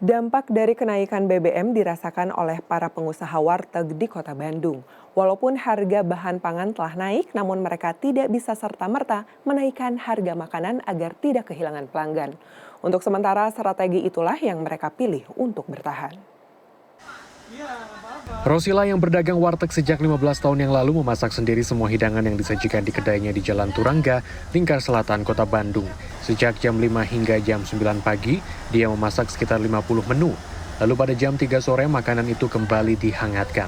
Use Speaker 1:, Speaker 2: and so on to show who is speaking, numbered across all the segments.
Speaker 1: Dampak dari kenaikan BBM dirasakan oleh para pengusaha warteg di Kota Bandung. Walaupun harga bahan pangan telah naik, namun mereka tidak bisa serta-merta menaikkan harga makanan agar tidak kehilangan pelanggan. Untuk sementara, strategi itulah yang mereka pilih untuk bertahan.
Speaker 2: Rosila yang berdagang warteg sejak 15 tahun yang lalu memasak sendiri semua hidangan yang disajikan di kedainya di Jalan Turangga, Lingkar Selatan, Kota Bandung. Sejak jam 5 hingga jam 9 pagi, dia memasak sekitar 50 menu. Lalu pada jam 3 sore, makanan itu kembali dihangatkan.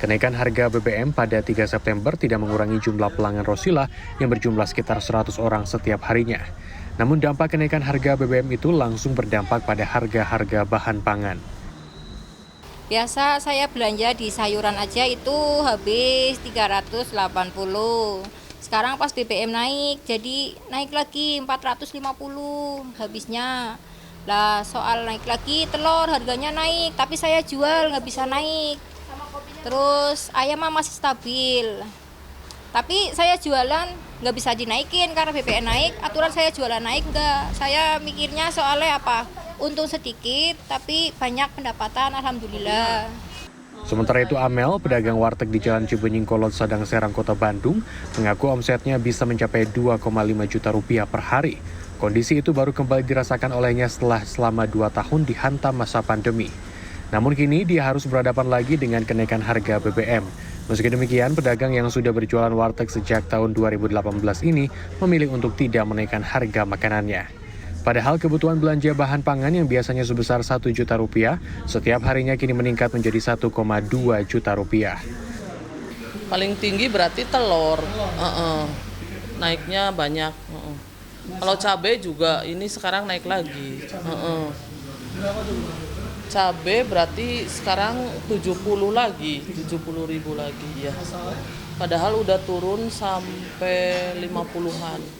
Speaker 2: Kenaikan harga BBM pada 3 September tidak mengurangi jumlah pelanggan Rosila yang berjumlah sekitar 100 orang setiap harinya. Namun dampak kenaikan harga BBM itu langsung berdampak pada harga-harga bahan pangan.
Speaker 3: Biasa saya belanja di sayuran aja itu habis 380. Sekarang pas BBM naik, jadi naik lagi 450 habisnya. Lah soal naik lagi telur harganya naik, tapi saya jual nggak bisa naik. Terus ayam masih stabil. Tapi saya jualan nggak bisa dinaikin karena BBM naik, aturan saya jualan naik nggak. Saya mikirnya soalnya apa? Untung sedikit, tapi banyak pendapatan, alhamdulillah.
Speaker 2: Sementara itu Amel, pedagang warteg di Jalan Cibenying Kolot Sadang Serang, Kota Bandung, mengaku omsetnya bisa mencapai 2,5 juta rupiah per hari. Kondisi itu baru kembali dirasakan olehnya setelah selama 2 tahun dihantam masa pandemi. Namun kini dia harus berhadapan lagi dengan kenaikan harga BBM. Meski demikian, pedagang yang sudah berjualan warteg sejak tahun 2018 ini memilih untuk tidak menaikkan harga makanannya. Padahal kebutuhan belanja bahan pangan yang biasanya sebesar 1 juta rupiah, setiap harinya kini meningkat menjadi 1,2 juta rupiah.
Speaker 4: Paling tinggi berarti telur, naiknya banyak. Kalau cabai juga ini sekarang naik lagi. Cabai berarti sekarang 70 lagi, 70.000 lagi ya. Padahal udah turun sampai 50-an.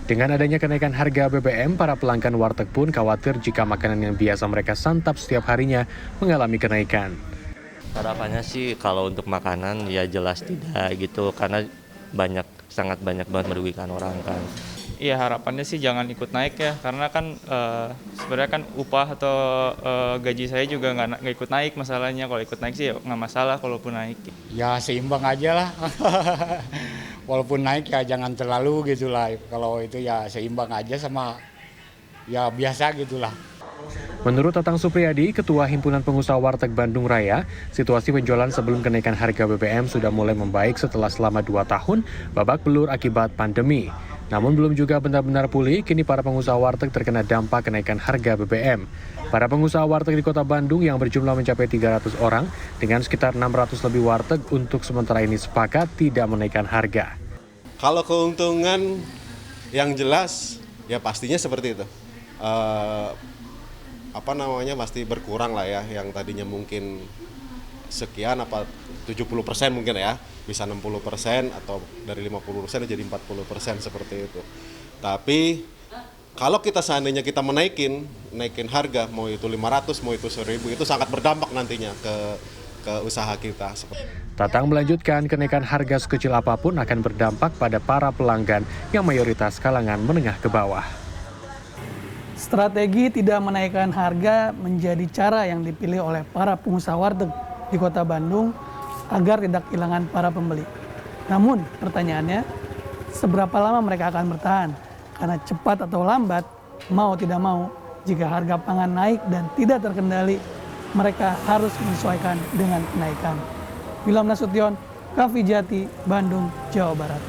Speaker 2: Dengan adanya kenaikan harga BBM, para pelanggan warteg pun khawatir jika makanan yang biasa mereka santap setiap harinya mengalami kenaikan.
Speaker 5: Harapannya sih kalau untuk makanan ya jelas tidak gitu, karena sangat banyak banget merugikan orang kan.
Speaker 6: Iya, harapannya sih jangan ikut naik ya, karena kan sebenarnya kan upah atau gaji saya juga nggak ikut naik masalahnya. Kalau ikut naik sih ya nggak masalah kalaupun naik.
Speaker 7: Ya seimbang aja lah, walaupun naik ya jangan terlalu gitulah. Kalau itu ya seimbang aja sama ya biasa gitulah.
Speaker 2: Menurut Tatang Supriyadi, Ketua Himpunan Pengusaha Warteg Bandung Raya, situasi penjualan sebelum kenaikan harga BBM sudah mulai membaik setelah selama 2 tahun babak belur akibat pandemi. Namun belum juga benar-benar pulih, kini para pengusaha warteg terkena dampak kenaikan harga BBM. Para pengusaha warteg di Kota Bandung yang berjumlah mencapai 300 orang dengan sekitar 600 lebih warteg untuk sementara ini sepakat tidak menaikkan harga.
Speaker 8: Kalau keuntungan yang jelas ya pastinya seperti itu. Pasti berkurang lah ya, yang tadinya mungkin sekian 70% mungkin ya, bisa 60% atau dari 50% jadi 40% seperti itu. Tapi kalau kita seandainya kita naikin harga, mau itu 500, mau itu 1000, itu sangat berdampak nantinya ke usaha kita.
Speaker 2: Tatang melanjutkan, kenaikan harga sekecil apapun akan berdampak pada para pelanggan yang mayoritas kalangan menengah ke bawah.
Speaker 9: Strategi tidak menaikkan harga menjadi cara yang dipilih oleh para pengusaha warteg di Kota Bandung agar tidak kehilangan para pembeli. Namun pertanyaannya, seberapa lama mereka akan bertahan? Karena cepat atau lambat, mau tidak mau, jika harga pangan naik dan tidak terkendali, mereka harus menyesuaikan dengan kenaikan. Wilham Nasution, Kavijati, Bandung, Jawa Barat.